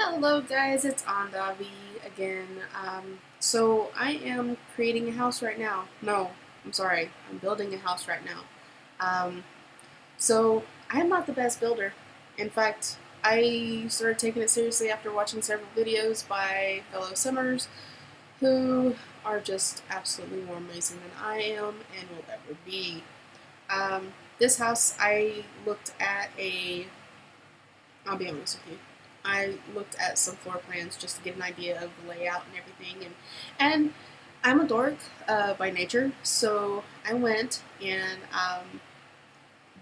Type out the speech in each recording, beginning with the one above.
Hello guys, it's Andavi again. So I am creating a house right now. No, I'm sorry, I'm building a house right now. Um, so I am not the best builder. In fact, I started taking it seriously after watching several videos by fellow simmers who are just absolutely more amazing than I am and will ever be. This house, I'll be honest with you. I looked at some floor plans just to get an idea of the layout and everything, and I'm a dork by nature, so I went and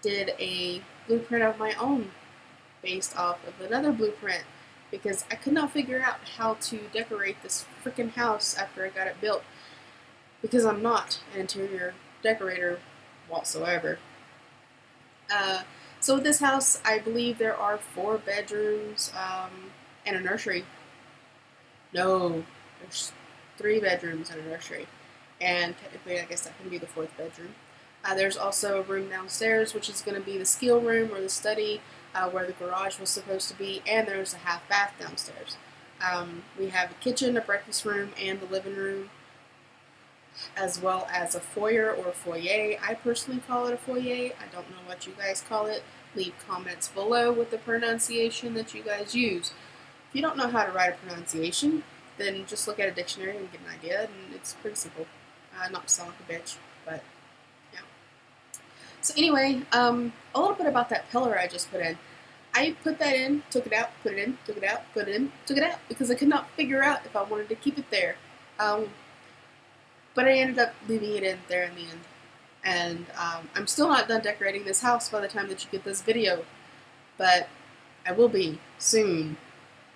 did a blueprint of my own based off of another blueprint because I could not figure out how to decorate this freaking house after I got it built because I'm not an interior decorator whatsoever. Uh, so with this house, I believe there are 4 bedrooms and a nursery. No, there's 3 bedrooms and a nursery, and technically, I guess that can be the 4th bedroom. There's also a room downstairs, which is going to be the skill room or the study, where the garage was supposed to be, and there's a half bath downstairs. We have a kitchen, a breakfast room, and the living room, as well as a foyer or foyer. I personally call it a foyer. I don't know what you guys call it. Leave comments below with the pronunciation that you guys use. If you don't know how to write a pronunciation, then just look at a dictionary and get an idea, and it's pretty simple. Not to sound like a bitch, but yeah. So anyway, a little bit about that pillar I just put in. I put that in, took it out, put it in, took it out, put it in, took it out, because I could not figure out if I wanted to keep it there. But I ended up leaving it in there in the end. And I'm still not done decorating this house by the time that you get this video, but I will be soon.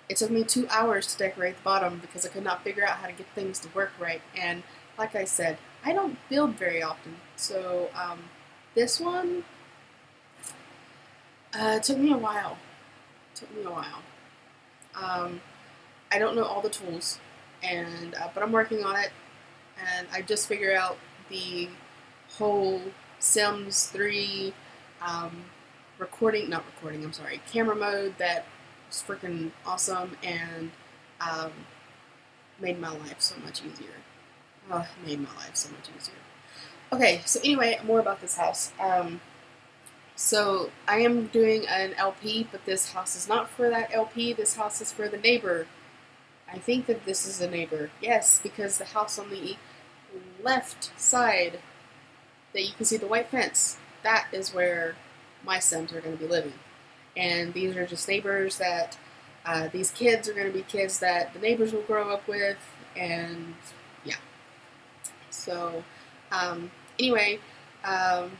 It took me 2 hours to decorate the bottom because I could not figure out how to get things to work right. And like I said, I don't build very often. So this one took me a while. I don't know all the tools, and but I'm working on it. And I just figured out the whole Sims 3 um, camera mode that was freaking awesome and um, made my life so much easier. Okay, so anyway, more about this house. So I am doing an LP, but this house is not for that LP. This house is for the neighbor. I think that this is a neighbor. Yes, because the house on the left side that you can see the white fence, that is where my Sims are going to be living. And these are just neighbors that these kids are going to be kids that the neighbors will grow up with, and yeah. So anyway, um,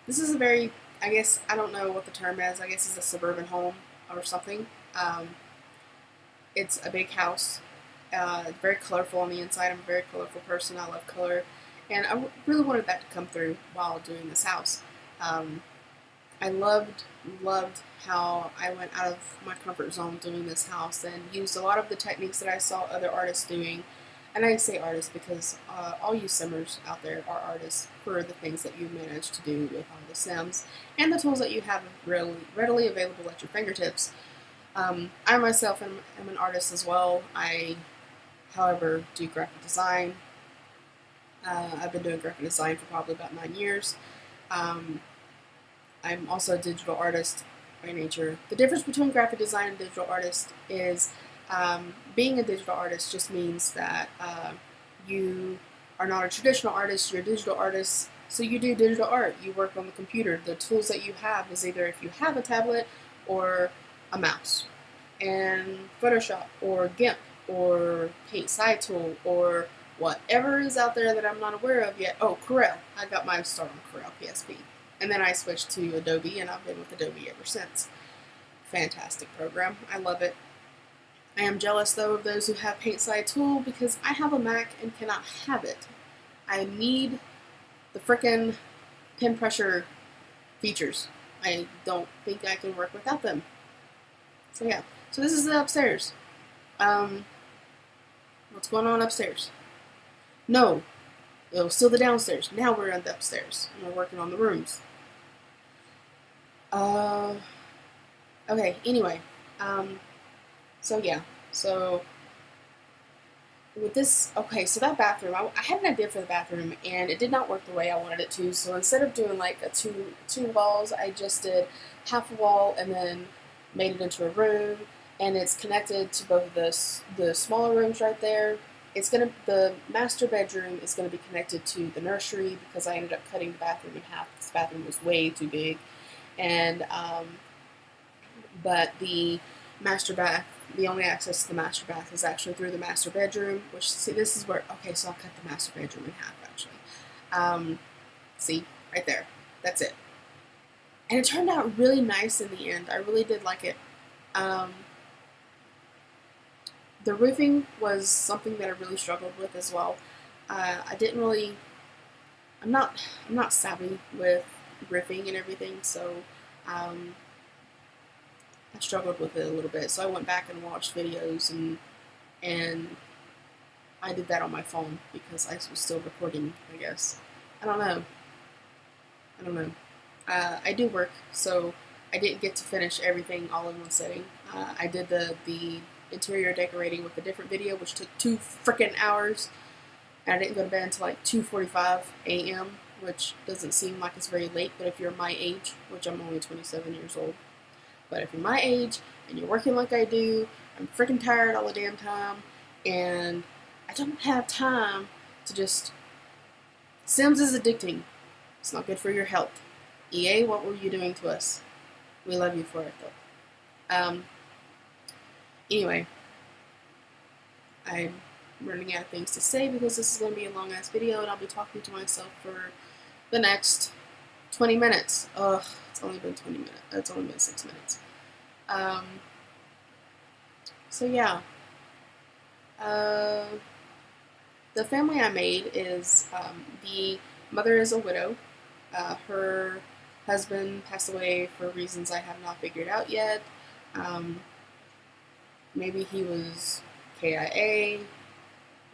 this is a very, I guess, I don't know what the term is. I guess it's a suburban home or something. It's a big house. Very colorful on the inside. I'm a very colorful person. I love color. And I really wanted that to come through while doing this house. I loved how I went out of my comfort zone doing this house and used a lot of the techniques that I saw other artists doing. And I say artists because all you simmers out there are artists for the things that you manage to do with all the Sims and the tools that you have readily available at your fingertips. I myself am an artist as well. I, however, do graphic design. I've been doing graphic design for probably about 9 years. I'm also a digital artist by nature. The difference between graphic design and digital artist is being a digital artist just means that you are not a traditional artist, you're a digital artist, so you do digital art. You work on the computer. The tools that you have is either if you have a tablet or a mouse. And Photoshop or GIMP or Paint Side Tool or whatever is out there that I'm not aware of yet. Oh, Corel. I got my start on Corel PSP. And then I switched to Adobe, and I've been with Adobe ever since. Fantastic program. I love it. I am jealous, though, of those who have Paint Side Tool because I have a Mac and cannot have it. I need the frickin' pen pressure features. I don't think I can work without them. So yeah. So this is the upstairs. What's going on upstairs? No, it was still the downstairs. Now we're on the upstairs, and we're working on the rooms. Okay, anyway, So yeah, so with this, okay, so that bathroom, I had an idea for the bathroom, and it did not work the way I wanted it to. So instead of doing like a two walls, I just did half a wall and then made it into a room, and it's connected to both of the smaller rooms right there. The master bedroom is gonna be connected to the nursery because I ended up cutting the bathroom in half. This bathroom was way too big, and but the master bath, the only access to the master bath is actually through the master bedroom, which, see, this is where, okay, so I'll cut the master bedroom in half, actually. See, right there. That's it. And it turned out really nice in the end. I really did like it. Um, the roofing was something that I really struggled with as well. I didn't really, I'm not savvy with roofing and everything, so um, I struggled with it a little bit. So I went back and watched videos, and I did that on my phone because I was still recording, I guess. I don't know. I don't know. I do work, so I didn't get to finish everything all in one sitting. I did the interior decorating with a different video, which took 2 freaking hours, and I didn't go to bed until like 2:45 a.m., which doesn't seem like it's very late, but if you're my age, which I'm only 27 years old, but if you're my age and you're working like I do, I'm freaking tired all the damn time, and I don't have time to just. Sims is addicting. It's not good for your health. EA, what were you doing to us? We love you for it, though. Anyway, I'm running out of things to say because this is going to be a long ass video, and I'll be talking to myself for the next 20 minutes. Ugh, it's only been 20 minutes. It's only been 6 minutes. Um, so yeah. Uh, the family I made is the mother is a widow. Her husband passed away for reasons I have not figured out yet. Um, maybe he was KIA.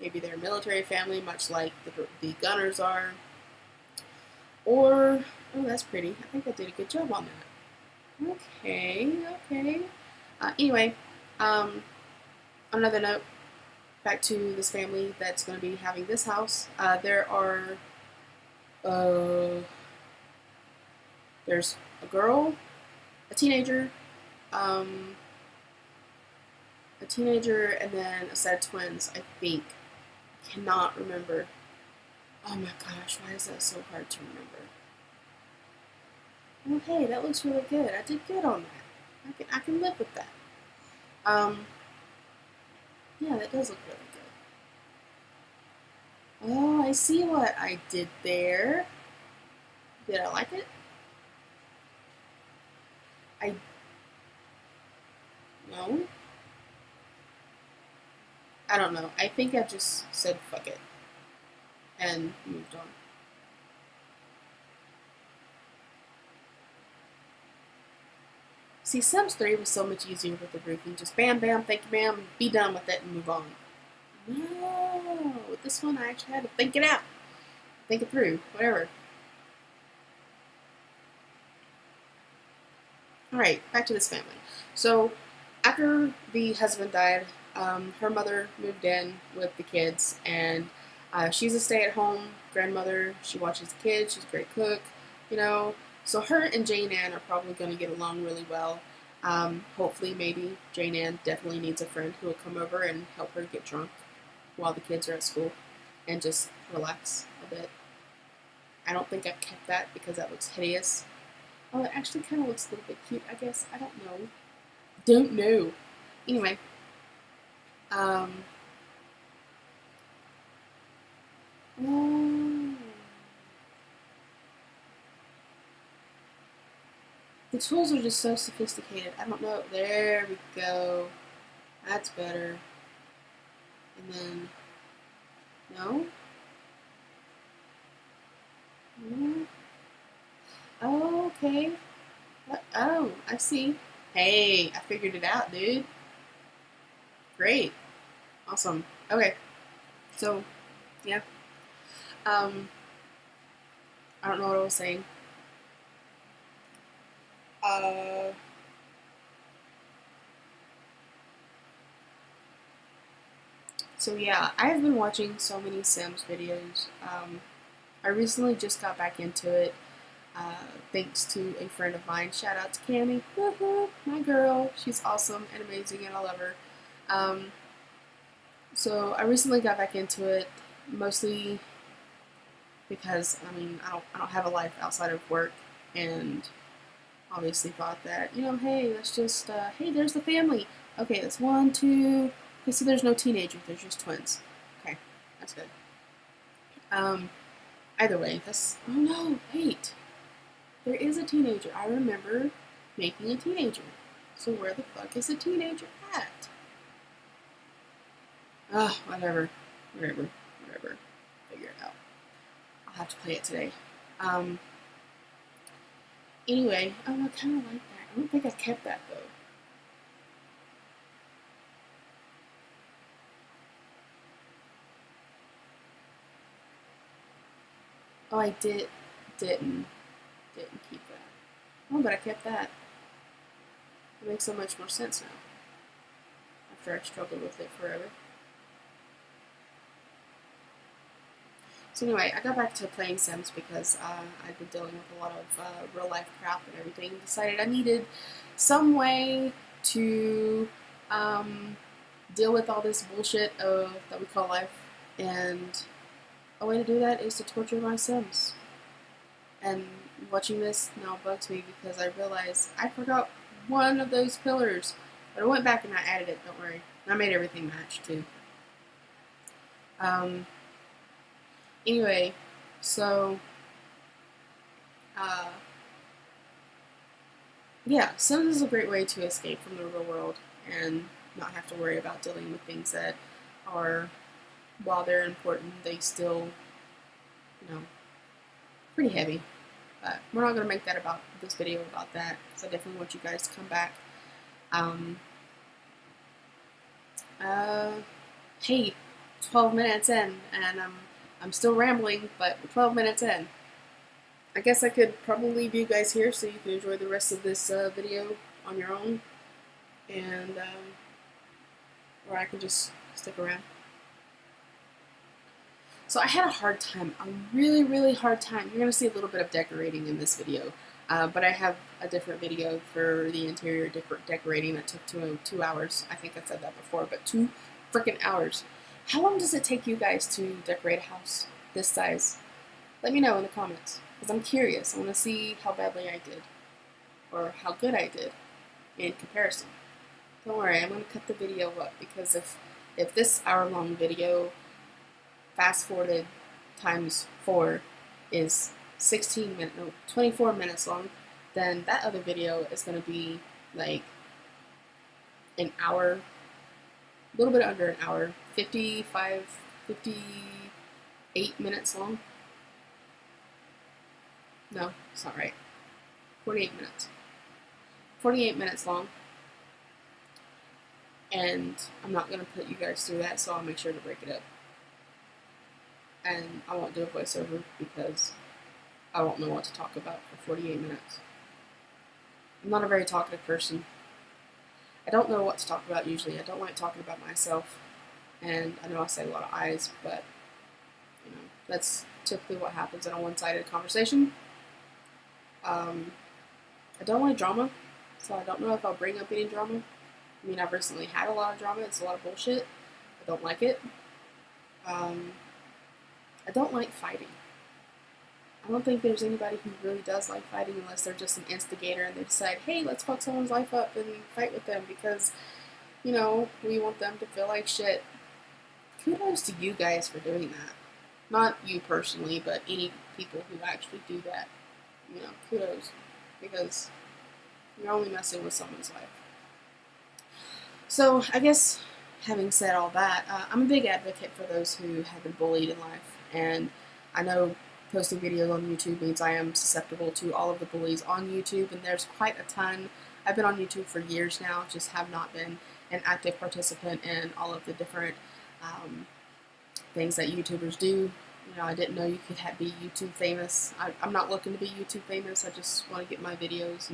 Maybe they're a military family, much like the Gunners are. Or, oh, that's pretty. I think I did a good job on that. Okay, okay. Anyway, on another note, back to this family that's going to be having this house. Uh, there's a girl, a teenager, um, and then a set of twins, I think. I cannot remember. Oh my gosh, why is that so hard to remember? Oh hey, that looks really good. I did good on that. I can live with that. Um, yeah, that does look really good. Oh, I see what I did there. Did I like it? I no. I don't know. I think I just said fuck it and moved on. See, Sims 3 was so much easier with the roofing. Just bam, bam, thank you, ma'am, be done with it and move on. No, with this one I actually had to think it out, think it through, whatever. Alright, back to this family. So, after the husband died, her mother moved in with the kids, and she's a stay at home grandmother. She watches the kids, she's a great cook, you know. So, her and Jane Ann are probably going to get along really well. Hopefully, maybe Jane Ann definitely needs a friend who will come over and help her get drunk while the kids are at school and just relax a bit. I don't think I've kept that because that looks hideous. Oh, it actually kind of looks a little bit cute, I guess. I don't know. Don't know. Anyway, um, oh, the tools are just so sophisticated. I don't know. There we go. That's better. And then, no? No? Oh, okay. What? Oh, I see. Hey, I figured it out, dude. Great. Awesome. Okay. So, yeah. Um, I don't know what I was saying. Uh, So yeah, I have been watching so many Sims videos. I recently just got back into it, thanks to a friend of mine. Shout out to Cami, woohoo, my girl. She's awesome and amazing, and I love her. Um, so I recently got back into it, mostly because I don't have a life outside of work, and obviously thought that, hey, let's just hey, there's the family. Okay, that's one, two. Okay, so there's no teenagers, there's just twins. Okay, that's good. Um, Either way, that's, oh no, wait, there is a teenager. I remember making a teenager. So where the fuck is the teenager at? Whatever, whatever, whatever. Figure it out. I'll have to play it today. Um, Anyway, I kind of like that. I don't think I kept that though. Oh, I didn't keep that. Oh, but I kept that. It makes so much more sense now. After I struggled with it forever. So anyway, I got back to playing Sims because I've been dealing with a lot of real life crap and everything. Decided I needed some way to deal with all this bullshit that we call life, and a way to do that is to torture my Sims. And watching this now bugs me because I realized I forgot one of those pillars. But I went back and I added it, don't worry. And I made everything match too. Um, anyway, so, uh, yeah, Sims is a great way to escape from the real world and not have to worry about dealing with things that are, while they're important, they still, pretty heavy. But we're not going to make that about this video about that, because I definitely want you guys to come back. Um, hey, 12 minutes in, and I'm still rambling, but 12 minutes in. I guess I could probably leave you guys here so you can enjoy the rest of this video on your own, and or I can just stick around. So I had a hard time, a really, really hard time. You're going to see a little bit of decorating in this video, but I have a different video for the interior decorating that took 2 hours. I think I said that before, but 2 freaking hours. How long does it take you guys to decorate a house this size? Let me know in the comments, because I'm curious. I want to see how badly I did, or how good I did in comparison. Don't worry, I'm going to cut the video up, because if this hour-long video fast forwarded times 4 is 24 minutes long, then that other video is going to be like an hour, a little bit under an hour, 58 minutes long. No, it's not right. 48 minutes. 48 minutes long. And I'm not going to put you guys through that, so I'll make sure to break it up. And I won't do a voiceover because I won't know what to talk about for 48 minutes. I'm not a very talkative person. I don't know what to talk about usually. I don't like talking about myself. And I know I say a lot of I's, but that's typically what happens in a one-sided conversation. I don't like drama, so I don't know if I'll bring up any drama. I mean, I've recently had a lot of drama. It's a lot of bullshit. I don't like it. I don't like fighting. I don't think there's anybody who really does like fighting unless they're just an instigator and they decide, hey, let's fuck someone's life up and fight with them because, we want them to feel like shit. Kudos to you guys for doing that. Not you personally, but any people who actually do that. Kudos. Because you're only messing with someone's life. So, I guess, having said all that, I'm a big advocate for those who have been bullied in life. And I know posting videos on YouTube means I am susceptible to all of the bullies on YouTube, and there's quite a ton. I've been on YouTube for years now, just have not been an active participant in all of the different things that YouTubers do. I didn't know you could be YouTube famous. I'm not looking to be YouTube famous. I just want to get my videos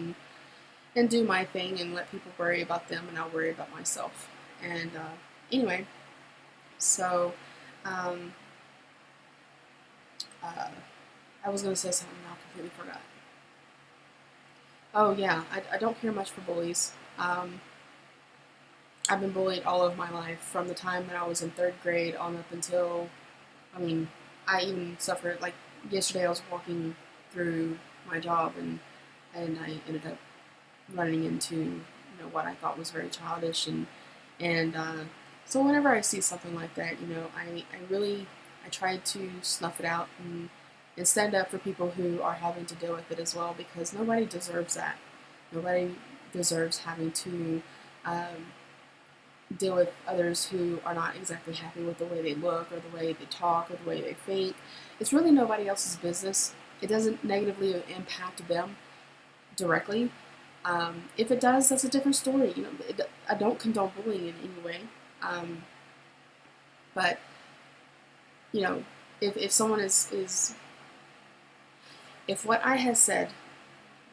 and do my thing and let people worry about them, and I'll worry about myself. And anyway, So, um, uh, I was going to say something and I completely forgot. Oh, yeah, I don't care much for bullies. I've been bullied all of my life from the time that I was in third grade on up until, I mean, I even suffered, like, yesterday I was walking through my job and I ended up running into, what I thought was very childish and so whenever I see something like that, I try to snuff it out and stand up for people who are having to deal with it as well because nobody deserves that. Nobody deserves having to um, deal with others who are not exactly happy with the way they look or the way they talk or the way they think. It's really nobody else's business. It doesn't negatively impact them directly. If it does, that's a different story. I don't condone bullying in any way. Um, but if someone is if what I have said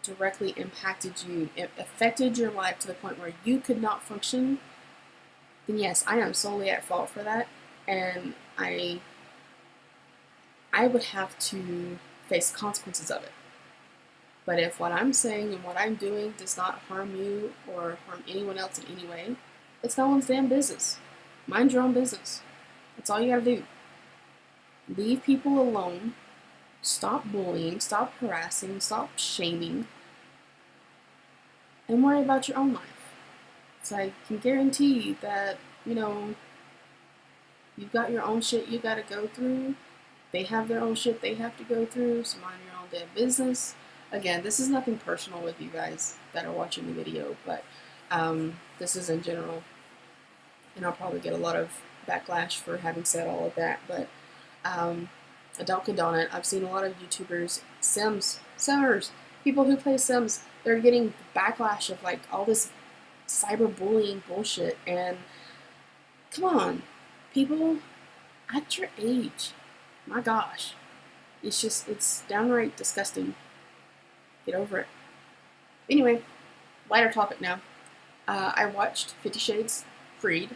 directly impacted you, it affected your life to the point where you could not function, then yes, I am solely at fault for that, and I would have to face consequences of it. But if what I'm saying and what I'm doing does not harm you or harm anyone else in any way, it's no one's damn business. Mind your own business. That's all you gotta do. Leave people alone. Stop bullying. Stop harassing. Stop shaming. And worry about your own life. So I can guarantee that, you've got your own shit you gotta go through. They have their own shit they have to go through, so mind your own damn business. Again, this is nothing personal with you guys that are watching the video, but this is in general. And I'll probably get a lot of backlash for having said all of that, but I don't condone it. I've seen a lot of YouTubers, Simmers, people who play Sims, they're getting backlash of like all this cyberbullying bullshit, and come on, people at your age, my gosh, it's downright disgusting. Get over it. Anyway, lighter topic now. I watched 50 Shades Freed,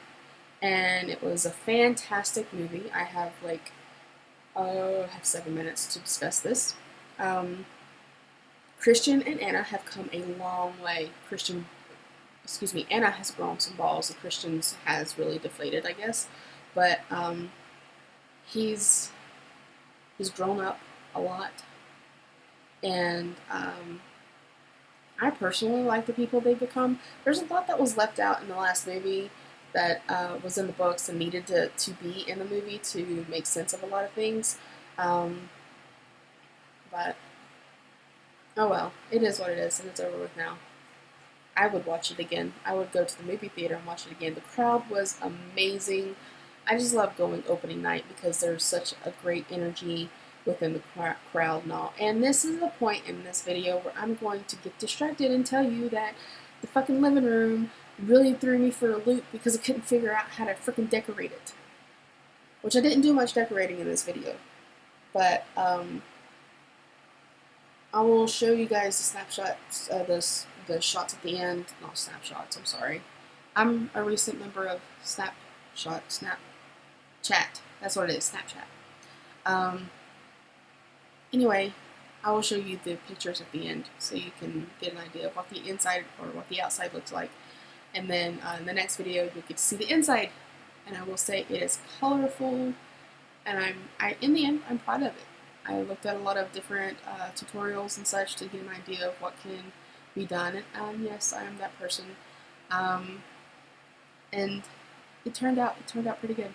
and it was a fantastic movie. I have I have 7 minutes to discuss this. Christian and Anna have come a long way. Anna has grown some balls, and Christian's has really deflated, I guess. But he's grown up a lot, and I personally like the people they've become. There's a lot that was left out in the last movie that was in the books and needed to be in the movie to make sense of a lot of things. But, oh well, it is what it is, and it's over with now. I would watch it again. I would go to the movie theater and watch it again. The crowd was amazing. I just love going opening night because there's such a great energy within the crowd and all. And this is the point in this video where I'm going to get distracted and tell you that the fucking living room really threw me for a loop because I couldn't figure out how to freaking decorate it. Which I didn't do much decorating in this video. But I will show you guys the snapshots, the shots at the end. Not snapshots, I'm sorry. I'm a recent member of Snapchat. That's what it is, Snapchat. Anyway, I will show you the pictures at the end so you can get an idea of what the inside or what the outside looks like. And then in the next video, you'll get to see the inside. And I will say it is colorful, and in the end, I'm proud of it. I looked at a lot of different tutorials and such to get an idea of what can be done. And yes, I am that person. And it turned out pretty good.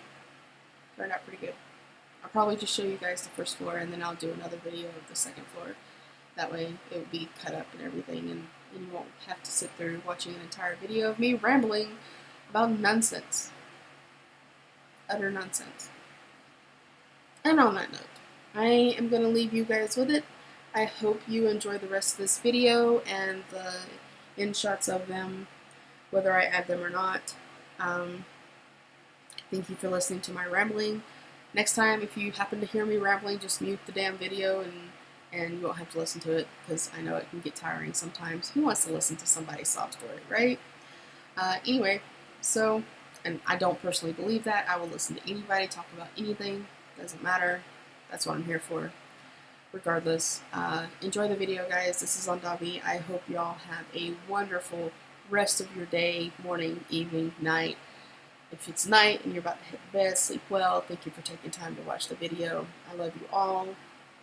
I'll probably just show you guys the first floor, and then I'll do another video of the second floor. That way it will be cut up and everything, and you won't have to sit there watching an entire video of me rambling about nonsense. Utter nonsense. And on that note, I am going to leave you guys with it. I hope you enjoy the rest of this video and the in shots of them, whether I add them or not. Thank you for listening to my rambling. Next time, if you happen to hear me rambling, just mute the damn video and you won't have to listen to it, because I know it can get tiring sometimes. Who wants to listen to somebody's sob story, right? Anyway, so And I don't personally believe that. I will listen to anybody talk about anything. Doesn't matter. That's what I'm here for. Regardless, enjoy the video, guys. This is on Davi. I hope y'all have a wonderful rest of your day, morning, evening, night. If it's night and you're about to hit bed, sleep well. Thank you for taking time to watch the video. I love you all.